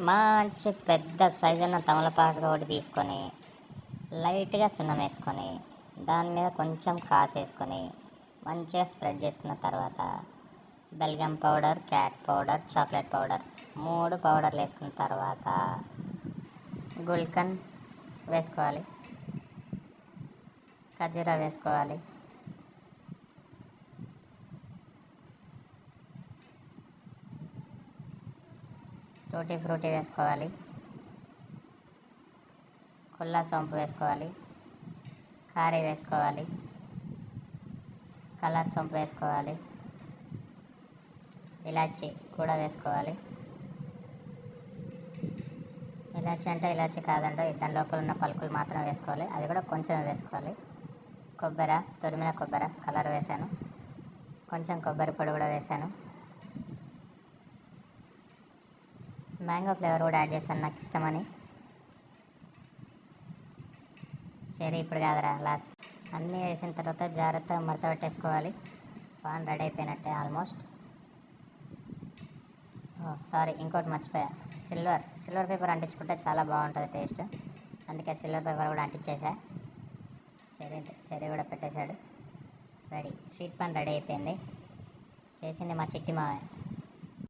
మంచి పెద్ద సైజు ఉన్న తమలపాకు ఒకటి తీసుకొని లైట్గా సున్నం వేసుకొని దాని మీద కొంచెం కాసేసుకొని మంచిగా స్ప్రెడ్ చేసుకున్న తర్వాత బెల్గమ్ పౌడర్, క్యాట్ పౌడర్, చాక్లెట్ పౌడర్ 3 పౌడర్లు వేసుకున్న తర్వాత గుల్కన్ వేసుకోవాలి, ఖర్జూరా వేసుకోవాలి, టూటీ ఫ్రూటీ వేసుకోవాలి, కుల్లా సోంపు వేసుకోవాలి, కారీ వేసుకోవాలి, కలర్ సోంపు వేసుకోవాలి, ఇలాచీ కూడా వేసుకోవాలి. ఇలాచీ అంటే ఇలాచీ కాదండి, దాని లోపల ఉన్న పలుకులు మాత్రం వేసుకోవాలి, అది కూడా కొంచెం వేసుకోవాలి. కొబ్బరి, తురిమిన కొబ్బరి కలర్ వేసాను, కొంచెం కొబ్బరి పొడి కూడా వేసాను. మ్యాంగో ఫ్లేవర్ కూడా యాడ్ చేశాను నాకు ఇష్టమని. చెరీ ఇప్పుడు కాదరా లాస్ట్. అన్నీ వేసిన తర్వాత జాగ్రత్తగా మడత పెట్టేసుకోవాలి. పాన్ రెడీ అయిపోయినట్టే ఆల్మోస్ట్. సారీ, ఇంకోటి మర్చిపోయా, సిల్వర్ పేపర్ అంటించుకుంటే చాలా బాగుంటుంది టేస్ట్, అందుకే సిల్వర్ పేపర్ కూడా అంటించేసా. చెరీ కూడా పెట్టేశాడు. రెడీ, స్వీట్ పాన్ రెడీ అయిపోయింది. చేసింది మా చిట్టి మావయ్య.